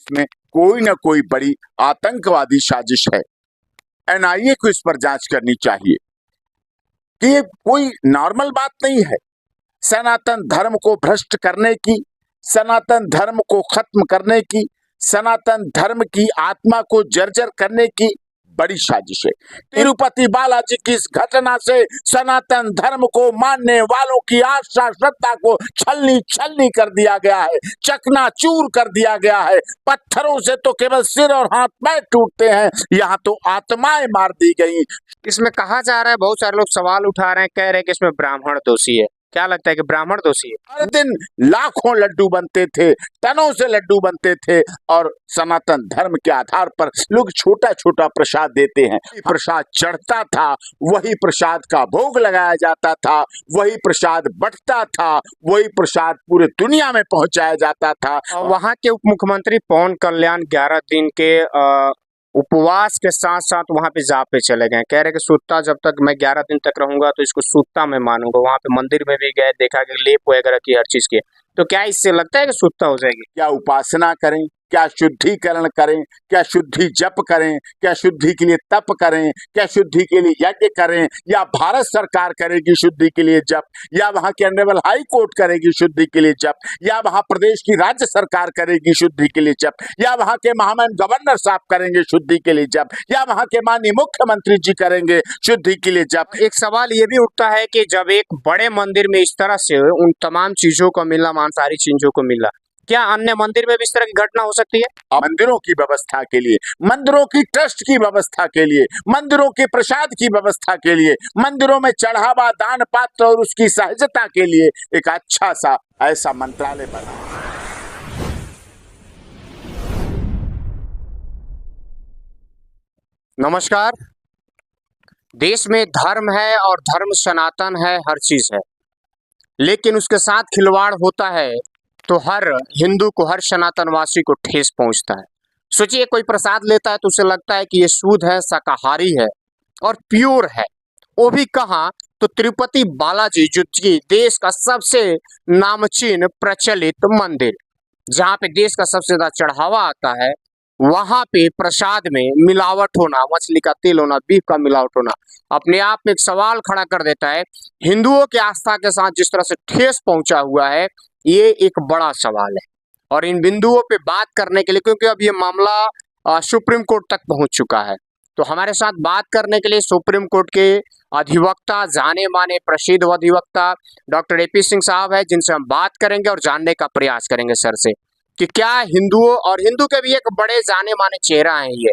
इसमें कोई ना कोई बड़ी आतंकवादी साजिश है। एनआईए को इस पर जांच करनी चाहिए कि ये कोई नॉर्मल बात नहीं है। सनातन धर्म को भ्रष्ट करने की, सनातन धर्म को खत्म करने की, सनातन धर्म की आत्मा को जर्जर करने की बड़ी साजिश है। तिरुपति बालाजी की इस घटना से सनातन धर्म को मानने वालों की आस्था श्रद्धा को छलनी छलनी कर दिया गया है, चकनाचूर कर दिया गया है। पत्थरों से तो केवल सिर और हाथ पैर टूटते हैं, यहाँ तो आत्माएं मार दी गई। इसमें कहा जा रहा है, बहुत सारे लोग सवाल उठा रहे हैं, कह रहे हैं कि इसमें ब्राह्मण दोषी है। क्या लगता है कि ब्राह्मण दोषी है? हर दिन लाखों लड्डू बनते थे, टनों से लड्डू बनते थे और सनातन धर्म के आधार पर लोग छोटा छोटा प्रसाद देते हैं। प्रसाद चढ़ता था, वही प्रसाद का भोग लगाया जाता था, वही प्रसाद बंटता था, वही प्रसाद पूरे दुनिया में पहुंचाया जाता था। और वहाँ के उप मुख्यमंत्री पवन कल्याण 11 दिन के उपवास के साथ साथ वहाँ पे जाप पे चले गए। कह रहे कि सूतता जब तक मैं 11 दिन तक रहूंगा तो इसको सूतता मैं मानूंगा। वहाँ पे मंदिर में भी गए, देखा कि लेप वगैरह की हर चीज की। तो क्या इससे लगता है कि सूतता हो जाएगी? क्या उपासना करें, क्या शुद्धिकरण करें, क्या शुद्धि जप करें, क्या शुद्धि के लिए तप करें, क्या शुद्धि के लिए यज्ञ करें, या भारत सरकार करेगी शुद्धि के लिए जप, या वहां के ऑनरेबल हाई कोर्ट करेगी शुद्धि के लिए जप, या वहां प्रदेश की राज्य सरकार करेगी शुद्धि के लिए जप, या वहां के महामहिम गवर्नर साहब करेंगे शुद्धि के लिए जप, या वहां के माननीय मुख्यमंत्री जी करेंगे शुद्धि के लिए जप। एक सवाल ये भी उठता है कि जब एक बड़े मंदिर में इस तरह से उन तमाम चीजों को मिला, मांसाहारी चीजों को मिला, क्या अन्य मंदिर में भी इस तरह की घटना हो सकती है? मंदिरों की व्यवस्था के लिए, मंदिरों की ट्रस्ट की व्यवस्था के लिए, मंदिरों के प्रसाद की व्यवस्था के लिए, मंदिरों में चढ़ावा, दान पात्र और उसकी सहजता के लिए एक अच्छा सा ऐसा मंत्रालय बना। नमस्कार। देश में धर्म है और धर्म सनातन है, हर चीज है, लेकिन उसके साथ खिलवाड़ होता है तो हर हिंदू को, हर सनातनवासी को ठेस पहुंचता है। सोचिए, कोई प्रसाद लेता है तो उसे लगता है कि ये शुद्ध है, शाकाहारी है और प्योर है। वो भी कहाँ? तो तिरुपति बालाजी, जो कि देश का सबसे नामचीन प्रचलित मंदिर, जहाँ पे देश का सबसे ज्यादा चढ़ावा आता है, वहां पे प्रसाद में मिलावट होना, मछली का तेल होना, बीफ का मिलावट होना, अपने आप में एक सवाल खड़ा कर देता है। हिंदुओं की आस्था के साथ जिस तरह से ठेस पहुंचा हुआ है, ये एक बड़ा सवाल है। और इन बिंदुओं पे बात करने के लिए, क्योंकि अब ये मामला सुप्रीम कोर्ट तक पहुंच चुका है, तो हमारे साथ बात करने के लिए सुप्रीम कोर्ट के अधिवक्ता, जाने माने प्रसिद्ध अधिवक्ता डॉक्टर एपी सिंह साहब है, जिनसे हम बात करेंगे और जानने का प्रयास करेंगे सर से कि क्या हिंदुओं, और हिंदू के भी एक बड़े जाने माने चेहरा हैं, ये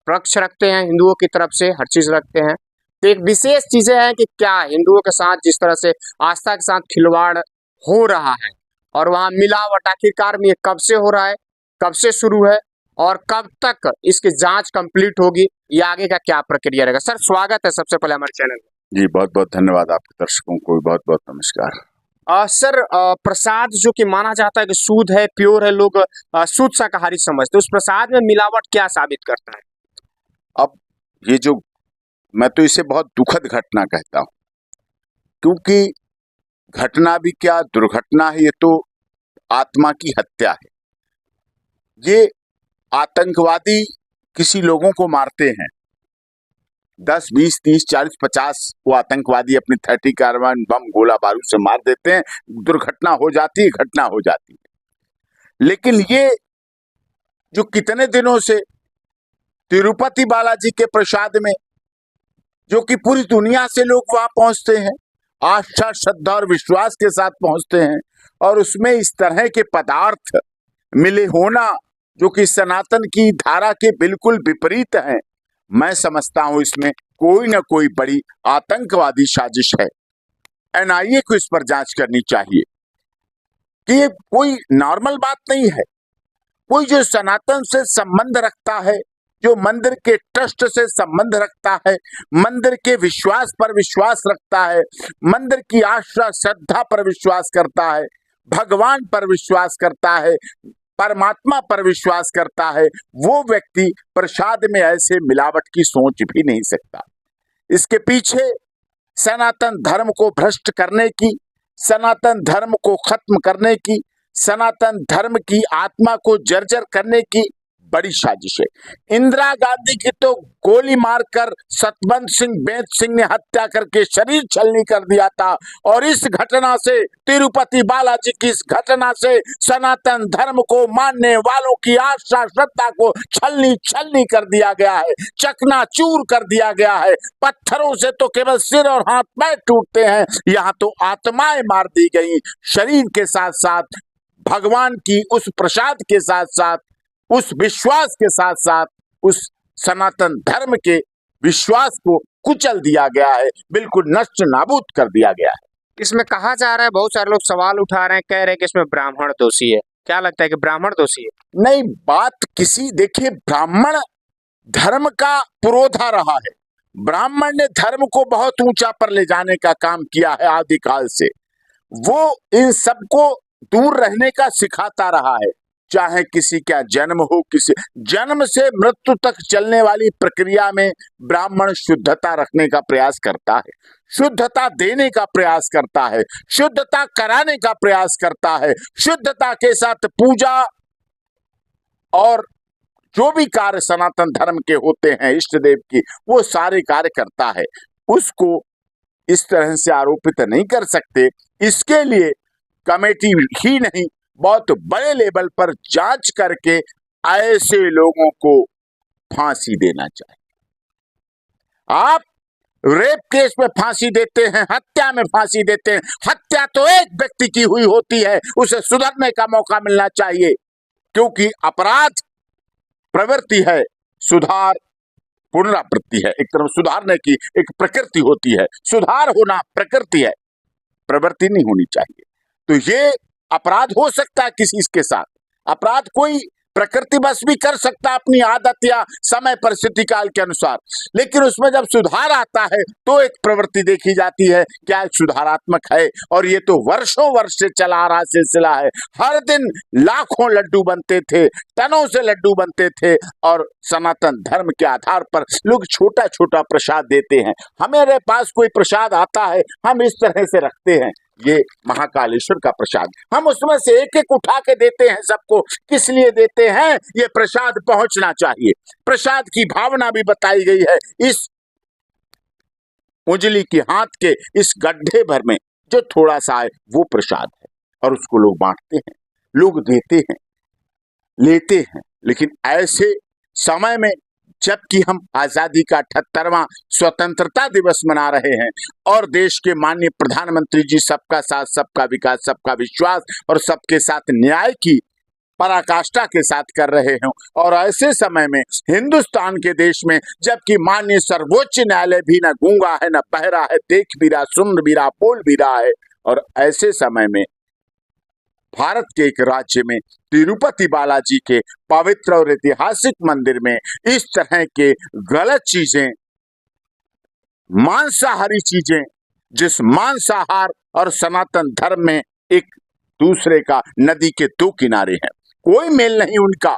पक्ष रखते हैं हिंदुओं की तरफ से, हर चीज रखते हैं। तो एक विशेष चीजें हैं कि क्या हिंदुओं के साथ जिस तरह से आस्था के साथ खिलवाड़ हो रहा है और वहां मिलावट आखिरकार में ये कब से हो रहा है, कब से शुरू है और कब तक इसकी जांच कंप्लीट होगी, ये आगे का क्या प्रक्रिया रहेगा? सर स्वागत है सबसे पहले हमारे चैनल में। जी बहुत बहुत धन्यवाद, आपके दर्शकों को बहुत बहुत नमस्कार। सर, प्रसाद जो कि माना जाता है कि शुद्ध है, प्योर है, लोग शुद्ध शाकाहारी समझते हैं, उस प्रसाद में मिलावट क्या साबित करता है? अब ये जो, मैं तो इसे बहुत दुखद घटना कहता हूं, क्योंकि घटना भी क्या, दुर्घटना है, ये तो आत्मा की हत्या है। ये आतंकवादी किसी लोगों को मारते हैं, 10, 20, 30, 40, 50 वो आतंकवादी अपनी 30 कार्बाइन बम गोला बारूद से मार देते हैं, दुर्घटना हो जाती है, घटना हो जाती है। लेकिन ये जो कितने दिनों से तिरुपति बालाजी के प्रसाद में, जो कि पूरी दुनिया से लोग वहां पहुंचते हैं, आस्था श्रद्धा और विश्वास के साथ पहुंचते हैं, और उसमें इस तरह के पदार्थ मिले होना जो कि सनातन की धारा के बिल्कुल विपरीत हैं, मैं समझता हूं इसमें कोई ना कोई बड़ी आतंकवादी साजिश है। एनआईए को इस पर जांच करनी चाहिए कि ये कोई नॉर्मल बात नहीं है। कोई जो सनातन से संबंध रखता है, जो मंदिर के ट्रस्ट से संबंध रखता है, मंदिर के विश्वास पर विश्वास रखता है, मंदिर की आस्था श्रद्धा पर विश्वास करता है, भगवान पर विश्वास करता है, परमात्मा पर विश्वास करता है, वो व्यक्ति प्रसाद में ऐसे मिलावट की सोच भी नहीं सकता। इसके पीछे सनातन धर्म को भ्रष्ट करने की, सनातन धर्म को खत्म करने की, सनातन धर्म की आत्मा को जर्जर करने की बड़ी साजिश है। इंदिरा गांधी की तो गोली मारकर सतवंत सिंह बेंत सिंह ने हत्या करके शरीर छलनी कर दिया था, और इस घटना से, तिरुपति बालाजी की इस घटना से सनातन धर्म को मानने वालों की आस्था श्रद्धा को छलनी छलनी कर दिया गया है, चकनाचूर कर दिया गया है। पत्थरों से तो केवल सिर और हाथ पैर टूटते हैं, यहाँ तो आत्माएं मार दी गई। शरीर के साथ साथ भगवान की उस प्रसाद के साथ साथ, उस विश्वास के साथ साथ, उस सनातन धर्म के विश्वास को कुचल दिया गया है, बिल्कुल नष्ट नाबूद कर दिया गया है। इसमें कहा जा रहा है, बहुत सारे लोग सवाल उठा रहे हैं, कह रहे हैं कि इसमें ब्राह्मण दोषी है। क्या लगता है कि ब्राह्मण दोषी है? नहीं, बात किसी, देखिए, ब्राह्मण धर्म का पुरोधा रहा है। ब्राह्मण ने धर्म को बहुत ऊंचा पर ले जाने का काम किया है आदिकाल से। वो इन सबको दूर रहने का सिखाता रहा है। चाहे किसी का जन्म हो, किसी जन्म से मृत्यु तक चलने वाली प्रक्रिया में ब्राह्मण शुद्धता रखने का प्रयास करता है, शुद्धता देने का प्रयास करता है, शुद्धता कराने का प्रयास करता है, शुद्धता के साथ पूजा और जो भी कार्य सनातन धर्म के होते हैं इष्ट देव की, वो सारे कार्य करता है। उसको इस तरह से आरोपित नहीं कर सकते। इसके लिए कमेटी ही नहीं, बहुत बड़े लेवल पर जांच करके ऐसे लोगों को फांसी देना चाहिए। आप रेप केस में फांसी देते हैं, हत्या में फांसी देते हैं। हत्या तो एक व्यक्ति की हुई होती है, उसे सुधरने का मौका मिलना चाहिए, क्योंकि अपराध प्रवृत्ति है, सुधार पुनरावृत्ति है। एक तरफ सुधारने की एक प्रकृति होती है, सुधार होना प्रकृति है, प्रवृत्ति नहीं होनी चाहिए। तो ये अपराध हो सकता है किसी के साथ, अपराध कोई प्रकृति बस भी कर सकता है अपनी आदत या समय परिस्थिति काल के अनुसार, लेकिन उसमें जब सुधार आता है तो एक प्रवृत्ति देखी जाती है, क्या एक सुधारात्मक है। और ये तो वर्षों वर्ष से चला आ रहा सिलसिला है। हर दिन लाखों लड्डू बनते थे, टनों से लड्डू बनते थे, और सनातन धर्म के आधार पर लोग छोटा छोटा प्रसाद देते हैं। हमारे पास कोई प्रसाद आता है, हम इस तरह से रखते हैं, ये महाकालेश्वर का प्रसाद, हम उसमें से एक एक उठा के देते हैं सबको। किस लिए देते हैं? ये प्रसाद पहुंचना चाहिए। प्रसाद की भावना भी बताई गई है। इस उंगली की हाथ के इस गड्ढे भर में जो थोड़ा सा है वो प्रसाद है, और उसको लोग बांटते हैं, लोग देते हैं, लेते हैं। लेकिन ऐसे समय में जबकि हम आजादी का 78वां स्वतंत्रता दिवस मना रहे हैं और देश के माननीय प्रधानमंत्री जी सबका साथ सबका विकास सबका विश्वास और सबके साथ न्याय की पराकाष्ठा के साथ कर रहे हैं, और ऐसे समय में हिंदुस्तान के देश में जबकि माननीय सर्वोच्च न्यायालय भी न गूंगा है, न बहरा है, देख भी रहा, सुन भी रहा, बोल भी रहा है, और ऐसे समय में भारत के एक राज्य में तिरुपति बालाजी के पवित्र और ऐतिहासिक मंदिर में इस तरह के गलत चीजें, मांसाहारी चीजें, जिस मांसाहार और सनातन धर्म में एक दूसरे का नदी के दो किनारे हैं, कोई मेल नहीं उनका,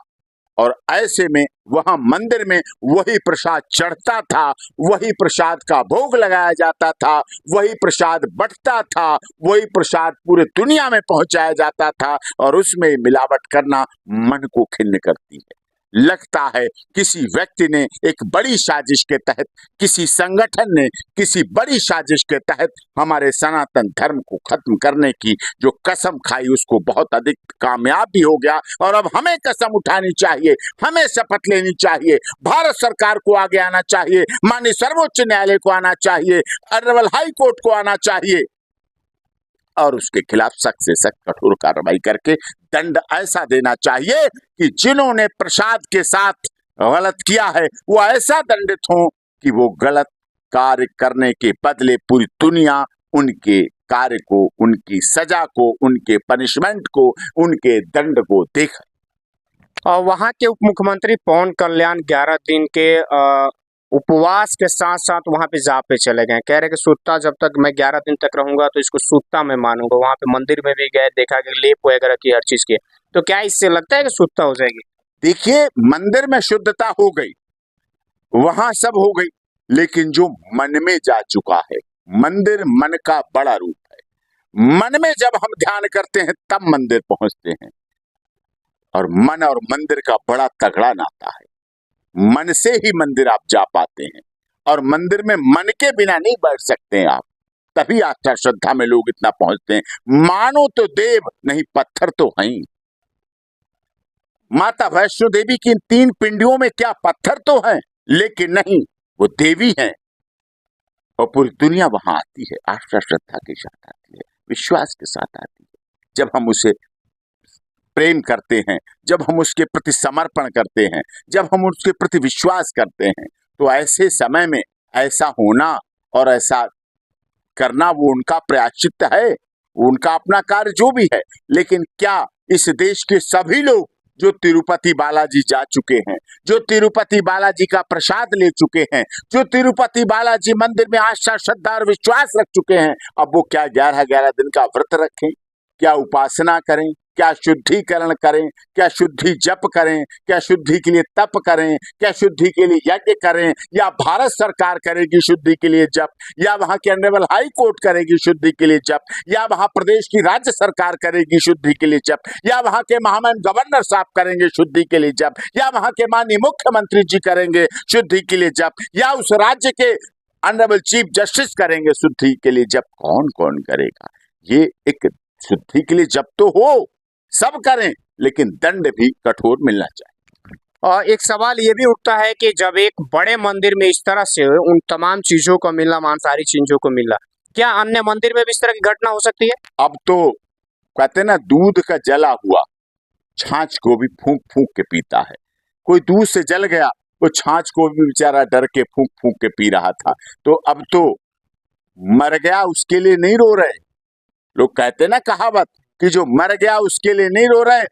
और ऐसे में वहां मंदिर में वही प्रसाद चढ़ता था, वही प्रसाद का भोग लगाया जाता था, वही प्रसाद बंटता था, वही प्रसाद पूरे दुनिया में पहुंचाया जाता था, और उसमें मिलावट करना मन को खिन्न करती है। लगता है किसी व्यक्ति ने एक बड़ी साजिश के तहत, किसी संगठन ने किसी बड़ी साजिश के तहत हमारे सनातन धर्म को खत्म करने की जो कसम खाई उसको बहुत अधिक कामयाब भी हो गया। और अब हमें कसम उठानी चाहिए, हमें शपथ लेनी चाहिए, भारत सरकार को आगे आना चाहिए, माननीय सर्वोच्च न्यायालय को आना चाहिए, ऑनरेबल हाई कोर्ट को आना चाहिए, और उसके खिलाफ सख्त से सख्त कठोर कार्रवाई करके दंड ऐसा देना चाहिए कि जिन्होंने प्रसाद के साथ गलत किया है वो ऐसा दंडित हो कि वो गलत कार्य करने के बदले पूरी दुनिया उनके कार्य को, उनकी सजा को, उनके पनिशमेंट को, उनके दंड को देखे। और वहाँ के उप मुख्यमंत्री पवन कल्याण 11 दिन के उपवास के साथ साथ वहाँ पे जाप पे चले गए, कह रहे कि सूतता जब तक मैं 11 दिन तक रहूंगा तो इसको सूतता मैं मानूंगा। वहाँ पे मंदिर में भी गए, देखा कि लेप वगैरह की हर चीज की, तो क्या इससे लगता है कि सूतता हो जाएगी? देखिए, मंदिर में शुद्धता हो गई, वहां सब हो गई, लेकिन जो मन में जा चुका है, मंदिर मन का बड़ा रूप है। मन में जब हम ध्यान करते हैं तब मंदिर पहुंचते हैं। और मन और मंदिर का बड़ा तगड़ा नाता है। मन से ही मंदिर आप जा पाते हैं, और मंदिर में मन के बिना नहीं बैठ सकते हैं आप। तभी आस्था श्रद्धा में लोग इतना पहुंचते हैं। मानो तो देव, नहीं पत्थर तो हैं। माता वैष्णो देवी की इन 3 पिंडियों में क्या पत्थर तो हैं, लेकिन नहीं, वो देवी हैं। और पूरी दुनिया वहां आती है, आस्था श्रद्धा के साथ आती है, विश्वास के साथ आती है। जब हम उसे प्रेम करते हैं, जब हम उसके प्रति समर्पण करते हैं, जब हम उसके प्रति विश्वास करते हैं, तो ऐसे समय में ऐसा होना और ऐसा करना वो उनका प्रायश्चित है, उनका अपना कार्य जो भी है। लेकिन क्या इस देश के सभी लोग जो तिरुपति बालाजी जा चुके हैं, जो तिरुपति बालाजी का प्रसाद ले चुके हैं, जो तिरुपति बालाजी मंदिर में आस्था श्रद्धा और विश्वास रख चुके हैं, अब वो क्या 11-11 दिन का व्रत रखें, क्या उपासना करें, क्या शुद्धिकरण करें, क्या शुद्धि जप करें, क्या शुद्धि के लिए तप करें, क्या शुद्धि के लिए यज्ञ करें, या भारत सरकार करेगी शुद्धि के लिए जप, या वहां के ऑनरेबल हाई कोर्ट करेगी शुद्धि के लिए जप, या वहां प्रदेश की राज्य सरकार करेगी शुद्धि के लिए जप, या वहां के महामहिम गवर्नर साहब करेंगे शुद्धि के लिए जप, या वहां के माननीय मुख्यमंत्री जी करेंगे शुद्धि के लिए जप, या उस राज्य के ऑनरेबल चीफ जस्टिस करेंगे शुद्धि के लिए जप। कौन कौन करेगा? ये एक शुद्धि के लिए जप तो हो, सब करें, लेकिन दंड भी कठोर मिलना चाहिए। और एक सवाल ये भी उठता है कि जब एक बड़े मंदिर में इस तरह से उन तमाम चीजों को मिलना, मांसाहारी चीजों को मिलना, क्या अन्य मंदिर में भी इस तरह की घटना हो सकती है? अब तो कहते ना, दूध का जला हुआ छाछ को भी फूंक फूंक के पीता है। कोई दूध से जल गया, वो छाछ को भी बेचारा डर के फूंक फूंक के पी रहा था। तो अब तो मर गया उसके लिए नहीं रो रहे। लोग कहते ना कहावत कि जो मर गया उसके लिए नहीं रो रहे,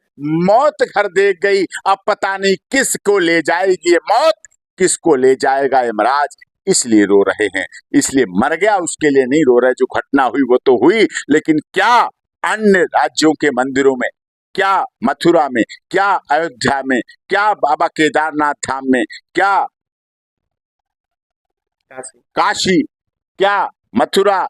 मौत घर देख गई, अब पता नहीं किसको ले जाएगी ये मौत, किसको ले जाएगा यमराज, इसलिए रो रहे हैं। इसलिए मर गया उसके लिए नहीं रो रहे। जो घटना हुई वो तो हुई, लेकिन क्या अन्य राज्यों के मंदिरों में, क्या मथुरा में, क्या अयोध्या में, क्या बाबा केदारनाथ धाम में, क्या काशी, क्या मथुरा,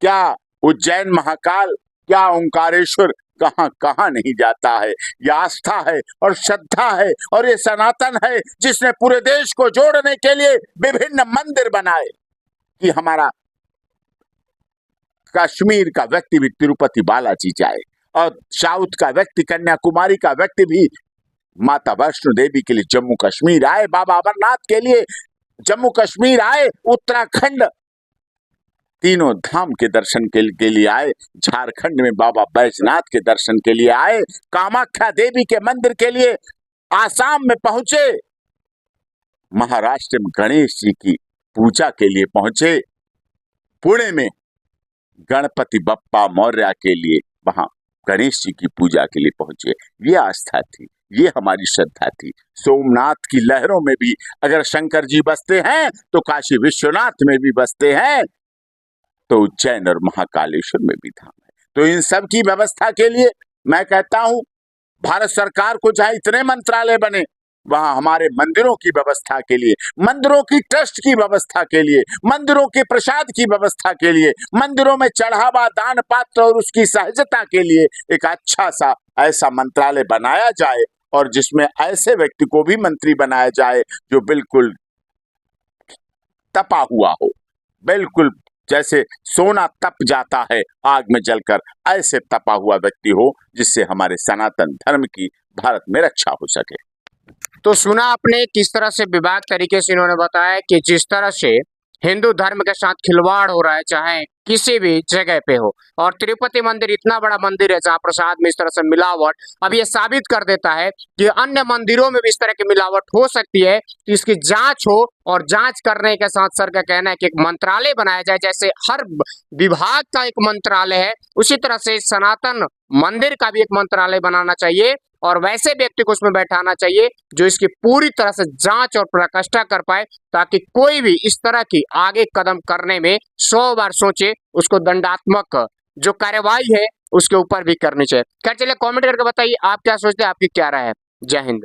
क्या उज्जैन महाकाल, क्या ओंकारेश्वर, कहां कहां नहीं जाता है। यह आस्था है और श्रद्धा है, और ये सनातन है जिसने पूरे देश को जोड़ने के लिए विभिन्न मंदिर बनाए कि हमारा कश्मीर का व्यक्ति भी तिरुपति बालाजी जाए, और साउथ का व्यक्ति, कन्याकुमारी का व्यक्ति भी माता वैष्णो देवी के लिए जम्मू कश्मीर आए, बाबा अमरनाथ के लिए जम्मू कश्मीर आए, उत्तराखंड तीनों धाम के दर्शन के लिए आए, झारखंड में बाबा बैजनाथ के दर्शन के लिए आए, कामाख्या देवी के मंदिर के लिए आसाम में पहुंचे, महाराष्ट्र में गणेश जी की पूजा के लिए पहुंचे, पुणे में गणपति बप्पा मौर्य के लिए वहां गणेश जी की पूजा के लिए पहुंचे। ये आस्था थी, ये हमारी श्रद्धा थी। सोमनाथ की लहरों में भी अगर शंकर जी बसते हैं तो काशी विश्वनाथ में भी बसते हैं, तो उज्जैन और महाकालेश्वर में भी धाम है। तो इन सब की व्यवस्था के लिए मैं कहता हूं, भारत सरकार को जहां इतने मंत्रालय बने, वहां हमारे मंदिरों की व्यवस्था के लिए, मंदिरों की ट्रस्ट की व्यवस्था के लिए, मंदिरों के प्रसाद की व्यवस्था के लिए, मंदिरों में चढ़ावा, दान पात्र और उसकी सहजता के लिए एक अच्छा सा ऐसा मंत्रालय बनाया जाए, और जिसमें ऐसे व्यक्ति को भी मंत्री बनाया जाए जो बिल्कुल तपा हुआ हो, बिल्कुल जैसे सोना तप जाता है आग में जलकर, ऐसे तपा हुआ व्यक्ति हो, जिससे हमारे सनातन धर्म की भारत में रक्षा हो सके। तो सुना आपने किस तरह से विवाद तरीके से इन्होंने बताया कि जिस तरह से हिंदू धर्म के साथ खिलवाड़ हो रहा है, चाहे किसी भी जगह पे हो। और तिरुपति मंदिर इतना बड़ा मंदिर है जहाँ प्रसाद में इस तरह से मिलावट, अब ये साबित कर देता है कि अन्य मंदिरों में भी इस तरह की मिलावट हो सकती है। तो इसकी जांच हो, और जांच करने के साथ सर का कहना है कि एक मंत्रालय बनाया जाए, जैसे हर विभाग का एक मंत्रालय है, उसी तरह से सनातन मंदिर का भी एक मंत्रालय बनाना चाहिए, और वैसे व्यक्ति को उसमें बैठाना चाहिए जो इसकी पूरी तरह से जांच और प्रकाष्ठा कर पाए, ताकि कोई भी इस तरह की आगे कदम करने में 100 बार सोचे, उसको दंडात्मक जो कार्रवाई है उसके ऊपर भी करनी चाहिए। खैर चलिए, कमेंट करके बताइए आप क्या सोचते हैं, आपकी क्या राय है। जय हिंद।